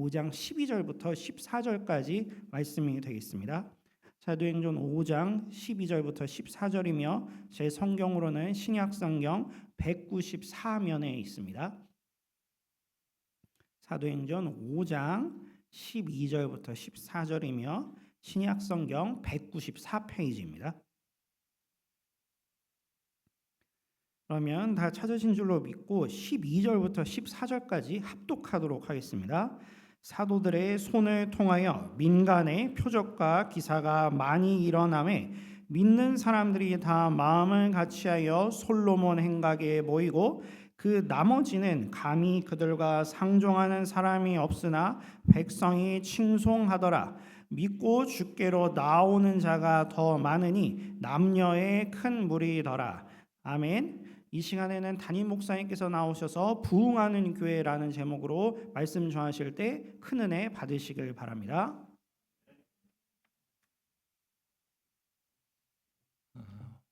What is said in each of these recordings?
5장 12절부터 14절까지 말씀이 되겠습니다. 사도행전 5장 12절부터 14절이며 제 성경으로는 신약성경 194면에 있습니다. 사도행전 5장 12절부터 14절이며 신약성경 194페이지입니다. 그러면 다 찾으신 줄로 믿고 12절부터 14절까지 합독하도록 하겠습니다. 사도들의 손을 통하여 민간의 표적과 기사가 많이 일어나매 믿는 사람들이 다 마음을 같이하여 솔로몬 행각에 모이고 그 나머지는 감히 그들과 상종하는 사람이 없으나 백성이 칭송하더라. 믿고 주께로 나오는 자가 더 많으니 남녀의 큰 무리더라. 아멘. 이 시간에는 담임 목사님께서 나오셔서 부흥하는 교회라는 제목으로 말씀 전하실 때 큰 은혜 받으시길 바랍니다.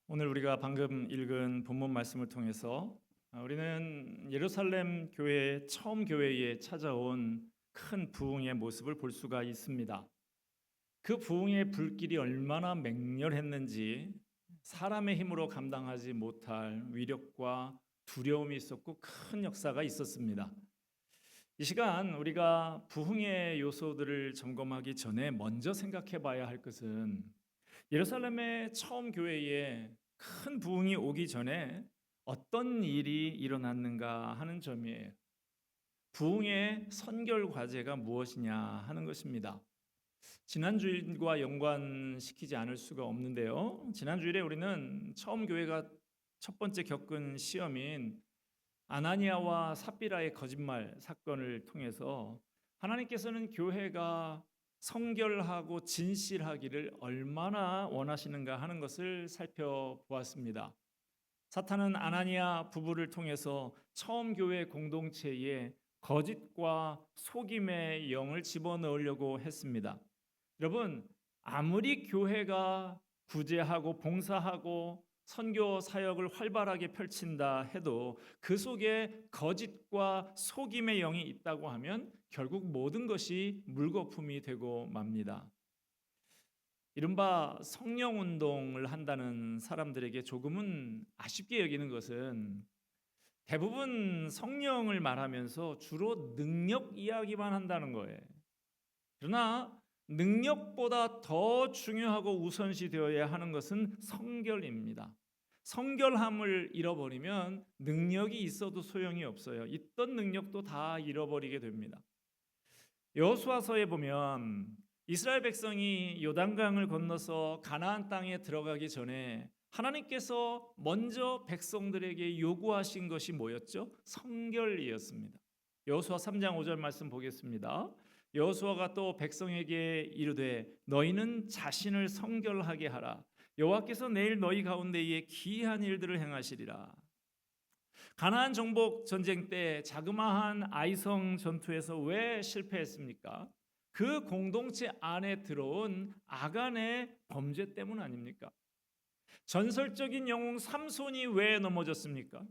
오늘 우리가 방금 읽은 본문 말씀을 통해서 우리는 예루살렘 교회 처음 교회에 찾아온 큰 부흥의 모습을 볼 수가 있습니다. 그 부흥의 불길이 얼마나 맹렬했는지 사람의 힘으로 감당하지 못할 위력과 두려움이 있었고 큰 역사가 있었습니다. 이 시간 우리가 부흥의 요소들을 점검하기 전에 먼저 생각해 봐야 할 것은 예루살렘의 처음 교회에 큰 부흥이 오기 전에 어떤 일이 일어났는가 하는 점이에요. 부흥의 선결 과제가 무엇이냐 하는 것입니다. 지난주일과 연관시키지 않을 수가 없는데요. 지난주일에 우리는 처음 교회가 첫 번째 겪은 시험인 아나니아와 삽비라의 거짓말 사건을 통해서 하나님께서는 교회가 성결하고 진실하기를 얼마나 원하시는가 하는 것을 살펴보았습니다. 사탄은 아나니아 부부를 통해서 처음 교회 공동체에 거짓과 속임의 영을 집어넣으려고 했습니다. 여러분, 아무리 교회가 구제하고 봉사하고 선교 사역을 활발하게 펼친다 해도 그 속에 거짓과 속임의 영이 있다고 하면 결국 모든 것이 물거품이 되고 맙니다. 이른바 성령 운동을 한다는 사람들에게 조금은 아쉽게 여기는 것은 대부분 성령을 말하면서 주로 능력 이야기만 한다는 거예요. 그러나 능력보다 더 중요하고 우선시 되어야 하는 것은 성결입니다. 성결함을 잃어버리면 능력이 있어도 소용이 없어요. 있던 능력도 다 잃어버리게 됩니다. 여호수아서에 보면 이스라엘 백성이 요단강을 건너서 가나안 땅에 들어가기 전에 하나님께서 먼저 백성들에게 요구하신 것이 뭐였죠? 성결이었습니다. 여호수아 3장 5절 말씀 보겠습니다. 여호수아가 또 백성에게 이르되 너희는 자신을 성결하게 하라. 여호와께서 내일 너희 가운데에 기이한 일들을 행하시리라. 가나안 정복 전쟁 때 자그마한 아이성 전투에서 왜 실패했습니까? 그 공동체 안에 들어온 아간의 범죄 때문 아닙니까? 전설적인 영웅 삼손이 왜 넘어졌습니까?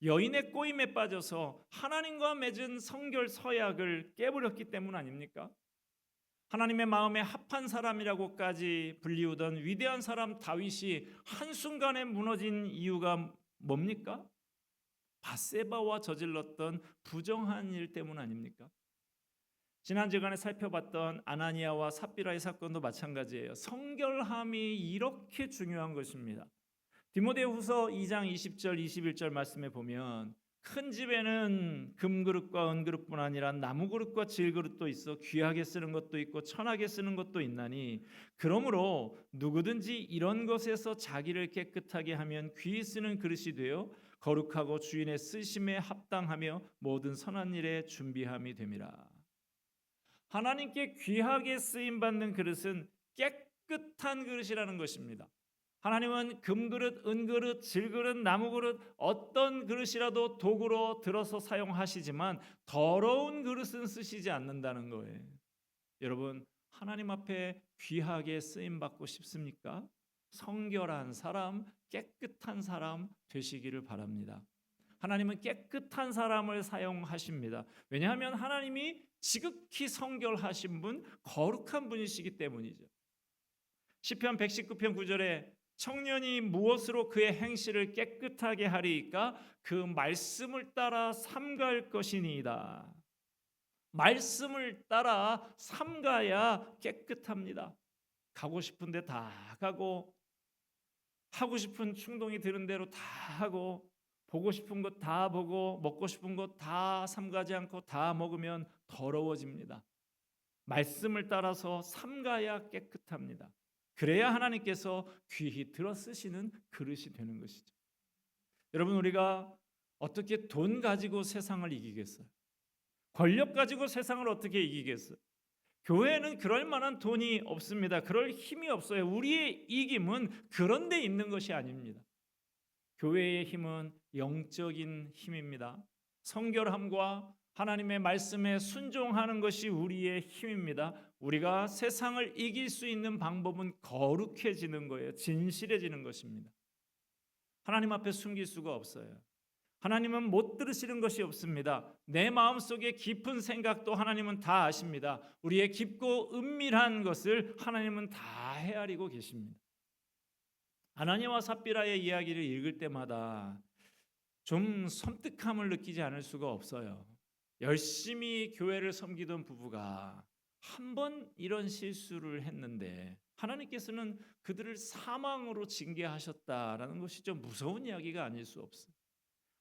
여인의 꼬임에 빠져서 하나님과 맺은 성결 서약을 깨버렸기 때문 아닙니까? 하나님의 마음에 합한 사람이라고까지 불리우던 위대한 사람 다윗이 한순간에 무너진 이유가 뭡니까? 밧세바와 저질렀던 부정한 일 때문 아닙니까? 지난 주간에 살펴봤던 아나니아와 삽비라의 사건도 마찬가지예요. 성결함이 이렇게 중요한 것입니다. 디모데후서 2장 20절 21절 말씀에 보면 큰 집에는 금그릇과 은그릇뿐 아니라 나무그릇과 질그릇도 있어 귀하게 쓰는 것도 있고 천하게 쓰는 것도 있나니 그러므로 누구든지 이런 것에서 자기를 깨끗하게 하면 귀히 쓰는 그릇이 되어 거룩하고 주인의 쓰심에 합당하며 모든 선한 일에 준비함이 됨이라. 하나님께 귀하게 쓰임받는 그릇은 깨끗한 그릇이라는 것입니다. 하나님은 금그릇, 은그릇, 질그릇, 나무그릇 어떤 그릇이라도 도구로 들어서 사용하시지만 더러운 그릇은 쓰시지 않는다는 거예요. 여러분, 하나님 앞에 귀하게 쓰임받고 싶습니까? 성결한 사람, 깨끗한 사람 되시기를 바랍니다. 하나님은 깨끗한 사람을 사용하십니다. 왜냐하면 하나님이 지극히 성결하신 분, 거룩한 분이시기 때문이죠. 시편 119편 9절에 청년이 무엇으로 그의 행실을 깨끗하게 하리이까? 그 말씀을 따라 삼갈 것이니이다. 말씀을 따라 삼가야 깨끗합니다. 가고 싶은데 다 가고, 하고 싶은 충동이 드는 대로 다 하고, 보고 싶은 것 다 보고, 먹고 싶은 것 다 삼가지 않고 다 먹으면 더러워집니다. 말씀을 따라서 삼가야 깨끗합니다. 그래야 하나님께서 귀히 들어 쓰시는 그릇이 되는 것이죠. 여러분, 우리가 어떻게 돈 가지고 세상을 이기겠어요? 권력 가지고 세상을 어떻게 이기겠어요? 교회는 그럴 만한 돈이 없습니다. 그럴 힘이 없어요. 우리의 이김은 그런 데 있는 것이 아닙니다. 교회의 힘은 영적인 힘입니다. 성결함과 하나님의 말씀에 순종하는 것이 우리의 힘입니다. 우리가 세상을 이길 수 있는 방법은 거룩해지는 거예요. 진실해지는 것입니다. 하나님 앞에 숨길 수가 없어요. 하나님은 못 들으시는 것이 없습니다. 내 마음속에 깊은 생각도 하나님은 다 아십니다. 우리의 깊고 은밀한 것을 하나님은 다 헤아리고 계십니다. 아나니아와 삽비라의 이야기를 읽을 때마다 좀 섬뜩함을 느끼지 않을 수가 없어요. 열심히 교회를 섬기던 부부가 한 번 이런 실수를 했는데 하나님께서는 그들을 사망으로 징계하셨다라는 것이 좀 무서운 이야기가 아닐 수 없어요.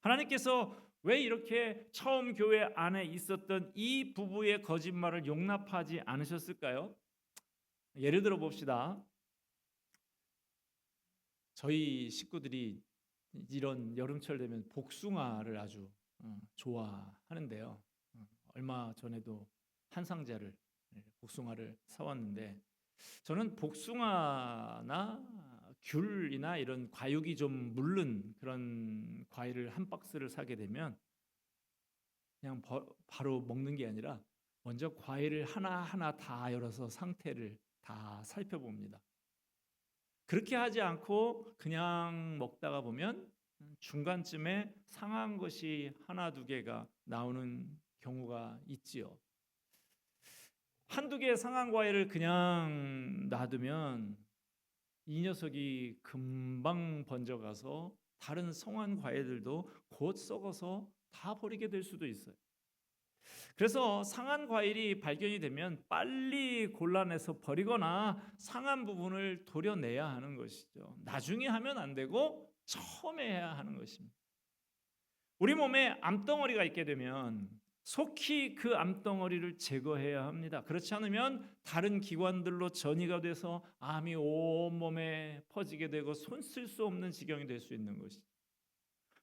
하나님께서 왜 이렇게 처음 교회 안에 있었던 이 부부의 거짓말을 용납하지 않으셨을까요? 예를 들어 봅시다. 저희 식구들이 이런 여름철 되면 복숭아를 아주 좋아하는데요. 얼마 전에도 한 상자를 복숭아를 사왔는데, 저는 복숭아나 귤이나 이런 과육이 좀 물른 그런 과일을 한 박스를 사게 되면 그냥 바로 먹는 게 아니라 먼저 과일을 하나하나 다 열어서 상태를 다 살펴봅니다. 그렇게 하지 않고 그냥 먹다가 보면 중간쯤에 상한 것이 하나 두 개가 나오는 경우가 있지요. 한두 개의 상한 과일을 그냥 놔두면 이 녀석이 금방 번져가서 다른 성한 과일들도 곧 썩어서 다 버리게 될 수도 있어요. 그래서 상한 과일이 발견이 되면 빨리 골라내서 버리거나 상한 부분을 도려내야 하는 것이죠. 나중에 하면 안 되고 처음에 해야 하는 것입니다. 우리 몸에 암덩어리가 있게 되면 속히 그 암덩어리를 제거해야 합니다. 그렇지 않으면 다른 기관들로 전이가 돼서 암이 온몸에 퍼지게 되고 손 쓸 수 없는 지경이 될 수 있는 것이죠.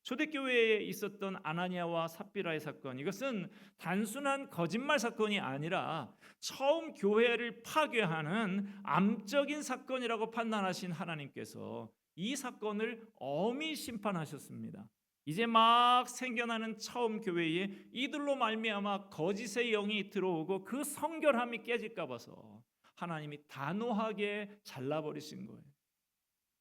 초대교회에 있었던 아나니아와 삽비라의 사건, 이것은 단순한 거짓말 사건이 아니라 처음 교회를 파괴하는 암적인 사건이라고 판단하신 하나님께서 이 사건을 엄히 심판하셨습니다. 이제 막 생겨나는 처음 교회에 이들로 말미암아 거짓의 영이 들어오고 그 성결함이 깨질까 봐서 하나님이 단호하게 잘라버리신 거예요.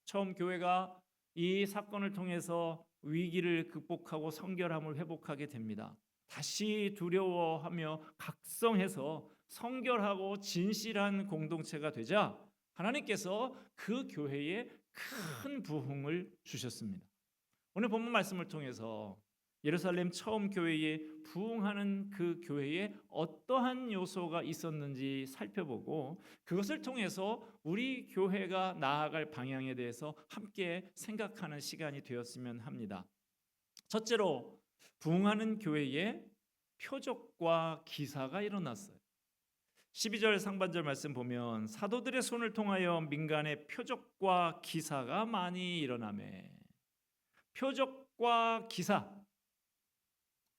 처음 교회가 이 사건을 통해서 위기를 극복하고 성결함을 회복하게 됩니다. 다시 두려워하며 각성해서 성결하고 진실한 공동체가 되자 하나님께서 그 교회에 큰 부흥을 주셨습니다. 오늘 본문 말씀을 통해서 예루살렘 처음 교회에 부흥하는 그 교회에 어떠한 요소가 있었는지 살펴보고 그것을 통해서 우리 교회가 나아갈 방향에 대해서 함께 생각하는 시간이 되었으면 합니다. 첫째로, 부흥하는 교회에 표적과 기사가 일어났어요. 12절 상반절 말씀 보면 사도들의 손을 통하여 민간에 표적과 기사가 많이 일어나매. 표적과 기사,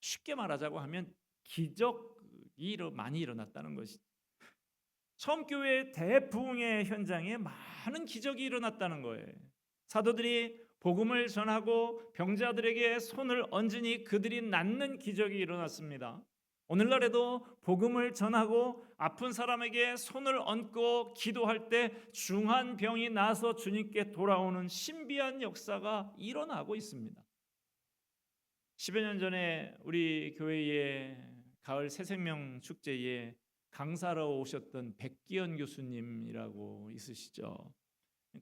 쉽게 말하자고 하면 기적이 많이 일어났다는 것이죠. 처음 교회 대부흥의 현장에 많은 기적이 일어났다는 거예요. 사도들이 복음을 전하고 병자들에게 손을 얹으니 그들이 낫는 기적이 일어났습니다. 오늘날에도 복음을 전하고 아픈 사람에게 손을 얹고 기도할 때 중한 병이 나서 주님께 돌아오는 신비한 역사가 일어나고 있습니다. 10여 년 전에 우리 교회의 가을 새생명 축제에 강사로 오셨던 백기현 교수님이라고 있으시죠?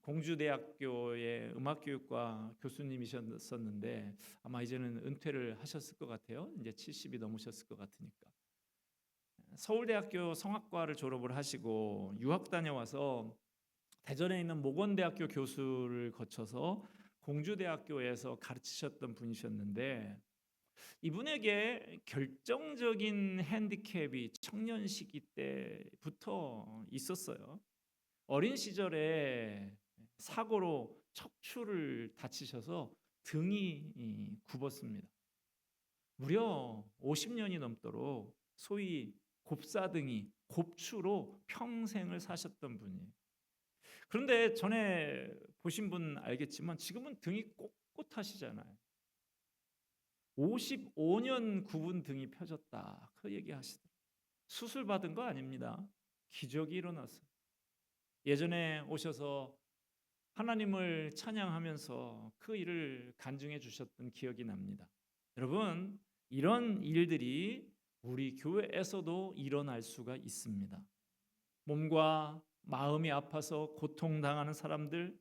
공주대학교의 음악교육과 교수님이셨었는데 아마 이제는 은퇴를 하셨을 것 같아요. 이제 70이 넘으셨을 것 같으니까. 서울대학교 성악과를 졸업을 하시고 유학 다녀와서 대전에 있는 모건대학교 교수를 거쳐서 공주대학교에서 가르치셨던 분이셨는데 이분에게 결정적인 핸디캡이 청년 시기 때부터 있었어요. 어린 시절에 사고로 척추를 다치셔서 등이 굽었습니다. 무려 50년이 넘도록 소위 곱사등이 곱추로 평생을 사셨던 분이에요. 그런데 전에 보신 분 알겠지만 지금은 등이 꼿꼿하시잖아요. 55년 굽은 등이 펴졌다. 그 얘기하시더라고요. 수술 받은 거 아닙니다. 기적이 일어났어요. 예전에 오셔서 하나님을 찬양하면서 그 일을 간증해 주셨던 기억이 납니다. 여러분, 이런 일들이 우리 교회에서도 일어날 수가 있습니다. 몸과 마음이 아파서 고통당하는 사람들,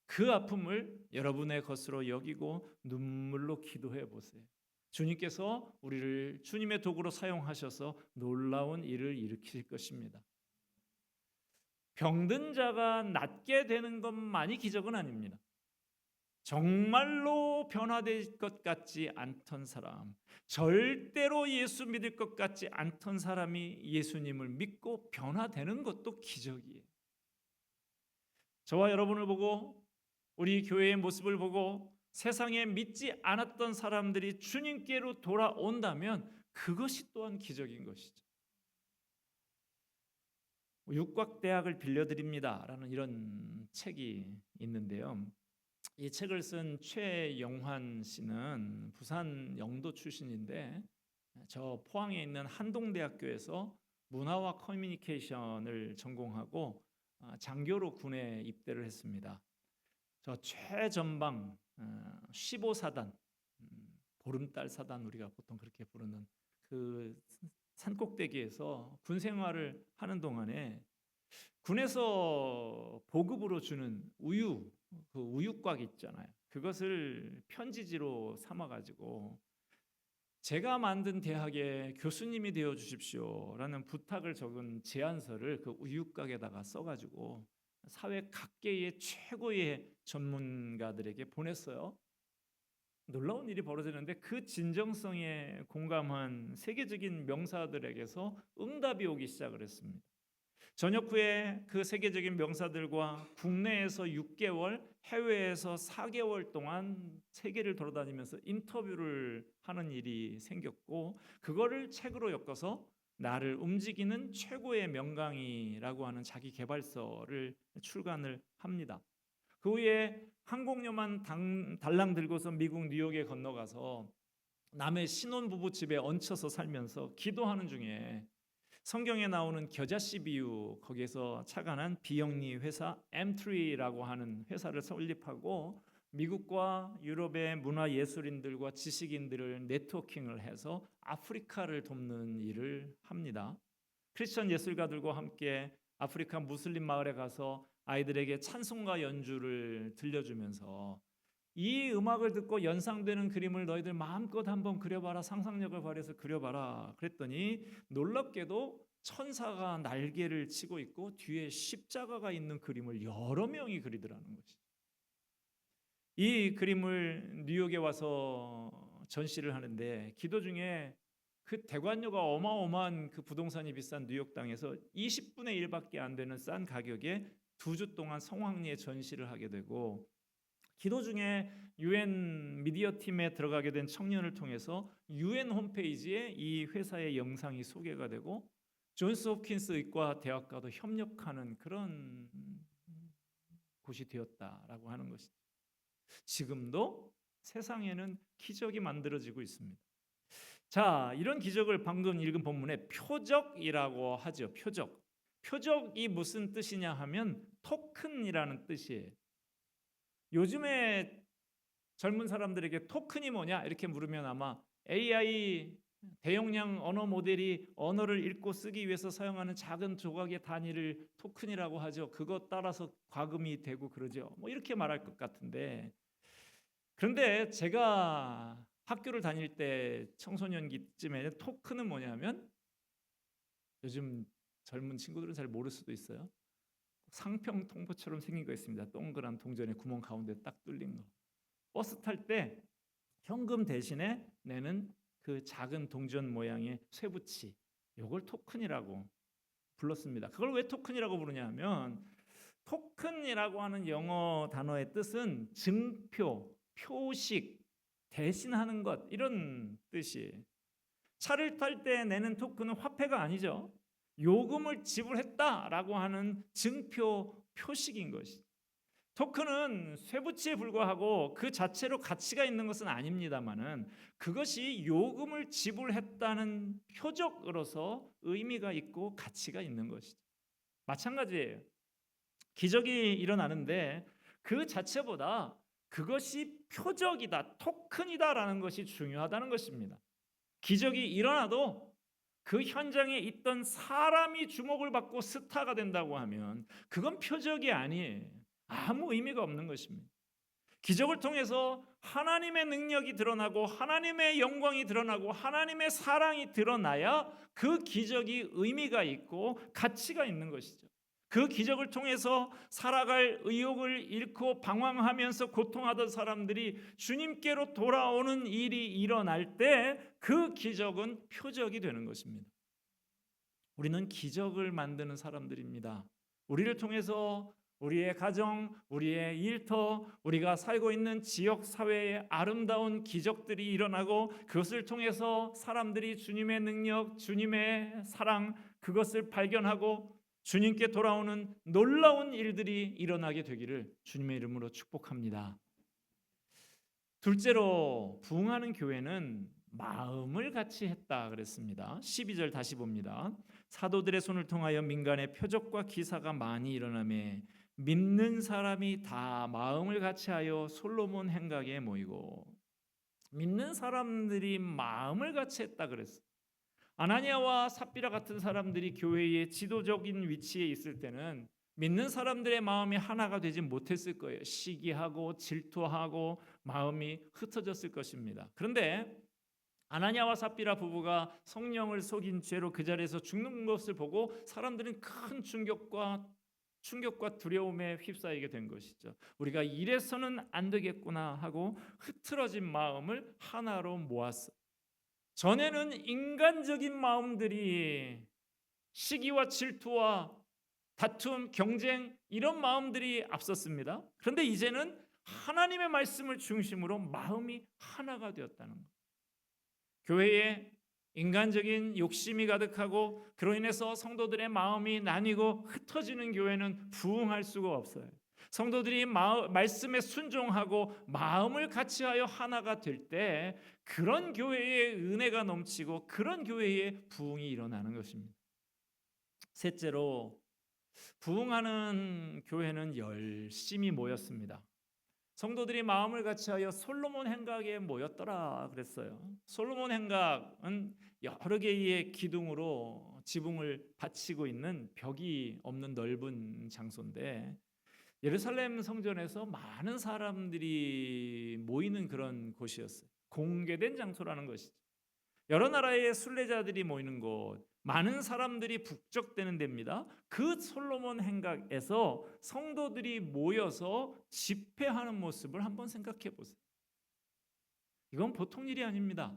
그 아픔을 여러분의 것으로 여기고 눈물로 기도해 보세요. 주님께서 우리를 주님의 도구로 사용하셔서 놀라운 일을 일으킬 것입니다. 병든 자가 낫게 되는 것만이 기적은 아닙니다. 정말로 변화될 것 같지 않던 사람, 절대로 예수 믿을 것 같지 않던 사람이 예수님을 믿고 변화되는 것도 기적이에요. 저와 여러분을 보고 우리 교회의 모습을 보고 세상에 믿지 않았던 사람들이 주님께로 돌아온다면 그것이 또한 기적인 것이죠. 육곽대학을 빌려드립니다라는 이런 책이 있는데요. 이 책을 쓴 최영환 씨는 부산 영도 출신인데 저 포항에 있는 한동대학교에서 문화와 커뮤니케이션을 전공하고 장교로 군에 입대를 했습니다. 저 최전방 15사단 보름달 사단 우리가 보통 그렇게 부르는 그 산꼭대기에서 군 생활을 하는 동안에 군에서 보급으로 주는 우유, 그 우유곽 있잖아요. 그것을 편지지로 삼아 가지고 제가 만든 대학의 교수님이 되어 주십시오라는 부탁을 적은 제안서를 그 우유곽에다가 써 가지고 사회 각계의 최고의 전문가들에게 보냈어요. 놀라운 일이 벌어지는데 그 진정성에 공감한 세계적인 명사들에게서 응답이 오기 시작을 했습니다. 전역 후에 그 세계적인 명사들과 국내에서 6개월, 해외에서 4개월 동안 세계를 돌아다니면서 인터뷰를 하는 일이 생겼고 그거를 책으로 엮어서 나를 움직이는 최고의 명강의라고 하는 자기 개발서를 출간을 합니다. 그 후에 항공료만 달랑 들고서 미국 뉴욕에 건너가서 남의 신혼부부 집에 얹혀서 살면서 기도하는 중에 성경에 나오는 겨자씨 비유 거기에서 착안한 비영리 회사 M3라고 하는 회사를 설립하고 미국과 유럽의 문화예술인들과 지식인들을 네트워킹을 해서 아프리카를 돕는 일을 합니다. 크리스천 예술가들과 함께 아프리카 무슬림 마을에 가서 아이들에게 찬송가 연주를 들려주면서 이 음악을 듣고 연상되는 그림을 너희들 마음껏 한번 그려봐라. 상상력을 발휘해서 그려봐라. 그랬더니 놀랍게도 천사가 날개를 치고 있고 뒤에 십자가가 있는 그림을 여러 명이 그리더라는 것이죠. 이 그림을 뉴욕에 와서 전시를 하는데 기도 중에 그 대관료가 어마어마한 그 부동산이 비싼 뉴욕 땅에서 20분의 1밖에 안 되는 싼 가격에 2주 동안 성황리에 전시를 하게 되고 기도 중에 UN 미디어 팀에 들어가게 된 청년을 통해서 UN 홈페이지에 이 회사의 영상이 소개가 되고 존스 홉킨스 의과 대학과도 협력하는 그런 곳이 되었다라고 하는 것이죠. 지금도 세상에는 기적이 만들어지고 있습니다. 자, 이런 기적을 방금 읽은 본문에 표적이라고 하죠. 표적. 표적이 무슨 뜻이냐 하면 토큰이라는 뜻이에요. 요즘에 젊은 사람들에게 토큰이 뭐냐 이렇게 물으면 아마 AI 대용량 언어 모델이 언어를 읽고 쓰기 위해서 사용하는 작은 조각의 단위를 토큰이라고 하죠. 그것 따라서 과금이 되고 그러죠. 뭐 이렇게 말할 것 같은데, 그런데 제가 학교를 다닐 때 청소년기쯤에 토큰은 뭐냐면, 요즘 젊은 친구들은 잘 모를 수도 있어요. 상평 통보처럼 생긴 거 있습니다. 동그란 동전에 구멍 가운데 딱 뚫린 거. 버스 탈 때 현금 대신에 내는 그 작은 동전 모양의 쇠붙이, 요걸 토큰이라고 불렀습니다. 그걸 왜 토큰이라고 부르냐 하면, 토큰이라고 하는 영어 단어의 뜻은 증표, 표식, 대신하는 것, 이런 뜻이에요. 차를 탈 때 내는 토큰은 화폐가 아니죠. 요금을 지불했다라고 하는 증표, 표식인 것이죠. 토큰은 쇠붙이에 불과하고 그 자체로 가치가 있는 것은 아닙니다만은, 그것이 요금을 지불했다는 표적으로서 의미가 있고 가치가 있는 것이죠. 마찬가지예요. 기적이 일어나는데 그 자체보다 그것이 표적이다, 토큰이다라는 것이 중요하다는 것입니다. 기적이 일어나도 그 현장에 있던 사람이 주목을 받고 스타가 된다고 하면 그건 표적이 아니에요. 아무 의미가 없는 것입니다. 기적을 통해서 하나님의 능력이 드러나고 하나님의 영광이 드러나고 하나님의 사랑이 드러나야 그 기적이 의미가 있고 가치가 있는 것이죠. 그 기적을 통해서 살아갈 의욕을 잃고 방황하면서 고통하던 사람들이 주님께로 돌아오는 일이 일어날 때 그 기적은 표적이 되는 것입니다. 우리는 기적을 만드는 사람들입니다. 우리를 통해서 우리의 가정, 우리의 일터, 우리가 살고 있는 지역 사회에 아름다운 기적들이 일어나고, 그것을 통해서 사람들이 주님의 능력, 주님의 사랑, 그것을 발견하고 주님께 돌아오는 놀라운 일들이 일어나게 되기를 주님의 이름으로 축복합니다. 둘째로, 부흥하는 교회는 마음을 같이 했다 그랬습니다. 12절 다시 봅니다. 사도들의 손을 통하여 민간의 표적과 기사가 많이 일어나며 믿는 사람이 다 마음을 같이하여 솔로몬 행각에 모이고. 믿는 사람들이 마음을 같이 했다 그랬어요. 아나니아와 삽비라 같은 사람들이 교회의 지도적인 위치에 있을 때는 믿는 사람들의 마음이 하나가 되지 못했을 거예요. 시기하고 질투하고 마음이 흩어졌을 것입니다. 그런데 아나니아와 삽비라 부부가 성령을 속인 죄로 그 자리에서 죽는 것을 보고 사람들은 큰 충격과 두려움에 휩싸이게 된 것이죠. 우리가 이래서는 안 되겠구나 하고 흐트러진 마음을 하나로 모았어요. 전에는 인간적인 마음들이, 시기와 질투와 다툼, 경쟁, 이런 마음들이 앞섰습니다. 그런데 이제는 하나님의 말씀을 중심으로 마음이 하나가 되었다는 것. 교회에 인간적인 욕심이 가득하고 그로 인해서 성도들의 마음이 나뉘고 흩어지는 교회는 부흥할 수가 없어요. 성도들이 말씀에 순종하고 마음을 같이하여 하나가 될 때 그런 교회에 은혜가 넘치고 그런 교회에 부흥이 일어나는 것입니다. 셋째로, 부흥하는 교회는 열심히 모였습니다. 성도들이 마음을 같이하여 솔로몬 행각에 모였더라 그랬어요. 솔로몬 행각은 여러 개의 기둥으로 지붕을 받치고 있는 벽이 없는 넓은 장소인데, 예루살렘 성전에서 많은 사람들이 모이는 그런 곳이었어요. 공개된 장소라는 것이죠. 여러 나라의 순례자들이 모이는 곳, 많은 사람들이 북적대는 데입니다. 그 솔로몬 행각에서 성도들이 모여서 집회하는 모습을 한번 생각해 보세요. 이건 보통 일이 아닙니다.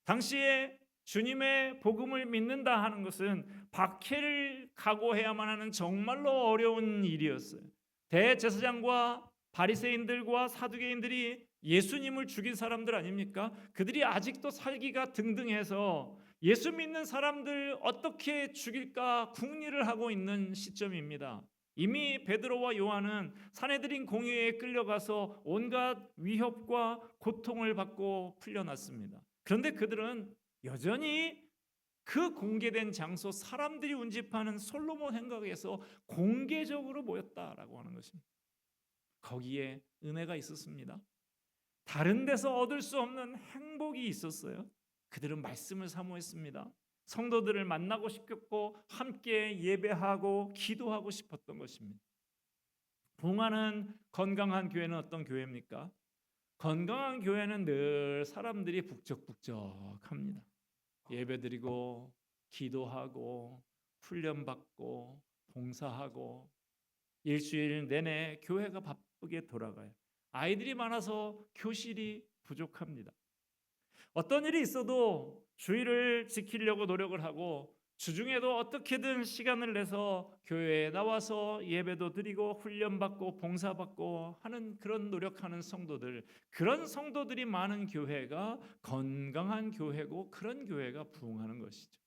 당시에 주님의 복음을 믿는다 하는 것은 박해를 각오해야만 하는 정말로 어려운 일이었어요. 대제사장과 바리새인들과 사두개인들이 예수님을 죽인 사람들 아닙니까? 그들이 아직도 살기가 등등해서 예수 믿는 사람들 어떻게 죽일까 궁리를 하고 있는 시점입니다. 이미 베드로와 요한은 사내들인 공회에 끌려가서 온갖 위협과 고통을 받고 풀려났습니다. 그런데 그들은 여전히 그 공개된 장소, 사람들이 운집하는 솔로몬 행각에서 공개적으로 모였다라고 하는 것입니다. 거기에 은혜가 있었습니다. 다른 데서 얻을 수 없는 행복이 있었어요. 그들은 말씀을 사모했습니다. 성도들을 만나고 싶었고 함께 예배하고 기도하고 싶었던 것입니다. 부흥하는 건강한 교회는 어떤 교회입니까? 건강한 교회는 늘 사람들이 북적북적합니다. 예배드리고 기도하고 훈련받고 봉사하고 일주일 내내 교회가 바쁘게 돌아가요. 아이들이 많아서 교실이 부족합니다. 어떤 일이 있어도 주의를 지키려고 노력을 하고 주중에도 어떻게든 시간을 내서 교회에 나와서 예배도 드리고 훈련받고 봉사받고 하는 그런 노력하는 성도들, 그런 성도들이 많은 교회가 건강한 교회고 그런 교회가 부흥하는 것이죠.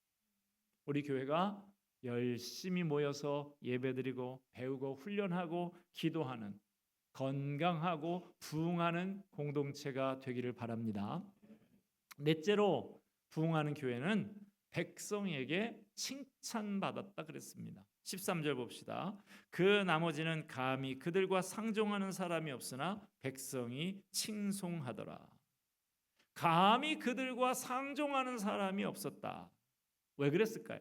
우리 교회가 열심히 모여서 예배드리고 배우고 훈련하고 기도하는 건강하고 부흥하는 공동체가 되기를 바랍니다. 넷째로 부흥하는 교회는 백성에게 칭찬받았다 그랬습니다. 13절 봅시다. 그 나머지는 감히 그들과 상종하는 사람이 없으나 백성이 칭송하더라. 감히 그들과 상종하는 사람이 없었다. 왜 그랬을까요?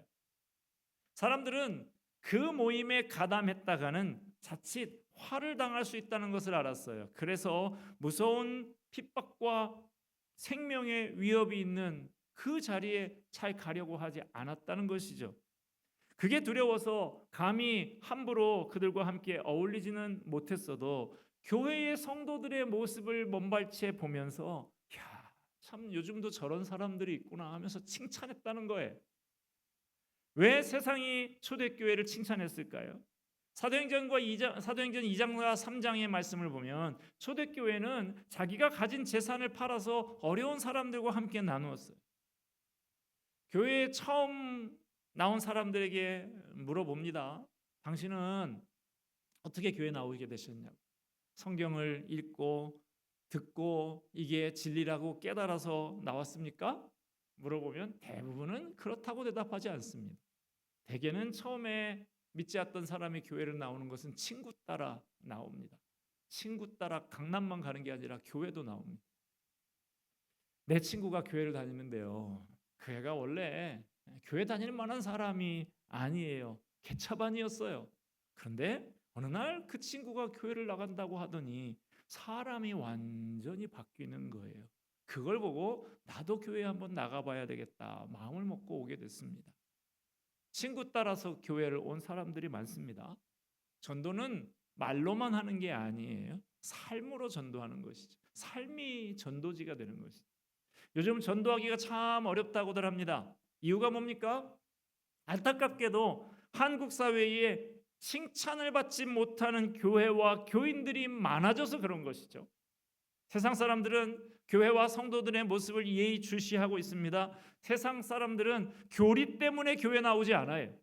사람들은 그 모임에 가담했다가는 자칫 화를 당할 수 있다는 것을 알았어요. 그래서 무서운 핍박과 생명의 위협이 있는 그 자리에 잘 가려고 하지 않았다는 것이죠. 그게 두려워서 감히 함부로 그들과 함께 어울리지는 못했어도 교회의 성도들의 모습을 먼발치에 보면서 야, 참 요즘도 저런 사람들이 있구나 하면서 칭찬했다는 거예요. 왜 세상이 초대교회를 칭찬했을까요? 사도행전 2장과 3장의 말씀을 보면 초대교회는 자기가 가진 재산을 팔아서 어려운 사람들과 함께 나누었어요. 교회에 처음 나온 사람들에게 물어봅니다. 당신은 어떻게 교회 나오게 되셨냐고. 성경을 읽고 듣고 이게 진리라고 깨달아서 나왔습니까? 물어보면 대부분은 그렇다고 대답하지 않습니다. 대개는 처음에 믿지 않던 사람이 교회를 나오는 것은 친구 따라 나옵니다. 친구 따라 강남만 가는 게 아니라 교회도 나옵니다. 내 친구가 교회를 다니는데요. 그 애가 원래 교회 다닐 만한 사람이 아니에요. 개차반이었어요. 그런데 어느 날 그 친구가 교회를 나간다고 하더니 사람이 완전히 바뀌는 거예요. 그걸 보고 나도 교회 한번 나가봐야 되겠다 마음을 먹고 오게 됐습니다. 친구 따라서 교회를 온 사람들이 많습니다. 전도는 말로만 하는 게 아니에요. 삶으로 전도하는 것이죠. 삶이 전도지가 되는 것이죠. 요즘 전도하기가 참 어렵다고들 합니다. 이유가 뭡니까? 안타깝게도 한국 사회에 칭찬을 받지 못하는 교회와 교인들이 많아져서 그런 것이죠. 세상 사람들은 교회와 성도들의 모습을 예의주시하고 있습니다. 세상 사람들은 교리 때문에 교회 나오지 않아요.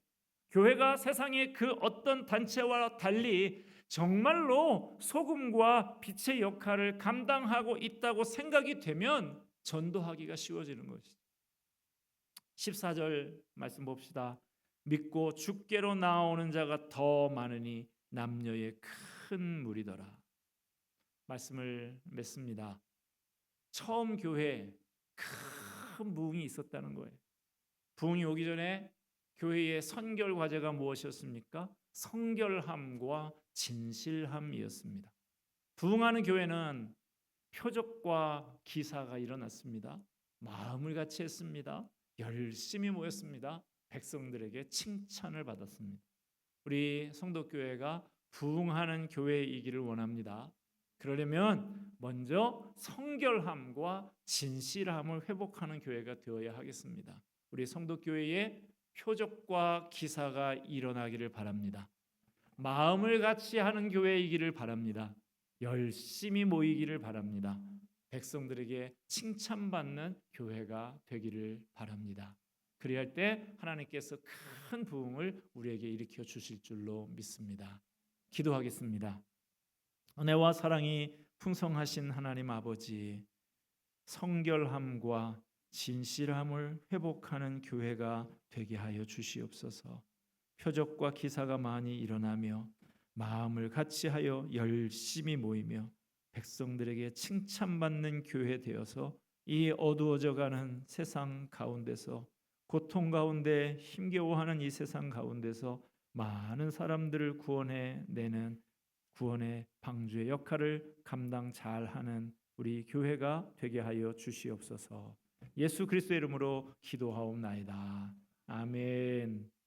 교회가 세상의 그 어떤 단체와 달리 정말로 소금과 빛의 역할을 감당하고 있다고 생각이 되면 전도하기가 쉬워지는 것이죠. 14절 말씀 봅시다. 믿고 주께로 나오는 자가 더 많으니 남녀의 큰 무리더라. 말씀을 맺습니다. 처음 교회에 큰 부흥이 있었다는 거예요. 부흥이 오기 전에 교회의 선결 과제가 무엇이었습니까? 성결함과 진실함이었습니다. 부흥하는 교회는 표적과 기사가 일어났습니다. 마음을 같이 했습니다. 열심히 모였습니다. 백성들에게 칭찬을 받았습니다. 우리 성도교회가 부흥하는 교회이기를 원합니다. 그러려면 먼저 성결함과 진실함을 회복하는 교회가 되어야 하겠습니다. 우리 성도교회에 표적과 기사가 일어나기를 바랍니다. 마음을 같이 하는 교회이기를 바랍니다. 열심히 모이기를 바랍니다. 백성들에게 칭찬받는 교회가 되기를 바랍니다. 그리할 때 하나님께서 큰 부흥을 우리에게 일으켜 주실 줄로 믿습니다. 기도하겠습니다. 은혜와 사랑이 풍성하신 하나님 아버지, 성결함과 진실함을 회복하는 교회가 되게 하여 주시옵소서. 표적과 기사가 많이 일어나며 마음을 같이 하여 열심히 모이며 백성들에게 칭찬받는 교회 되어서 이 어두워져가는 세상 가운데서, 고통 가운데 힘겨워하는 이 세상 가운데서 많은 사람들을 구원해 내는 구원의 방주의 역할을 감당 잘하는 우리 교회가 되게 하여 주시옵소서. 예수 그리스도의 이름으로 기도하옵나이다. 아멘.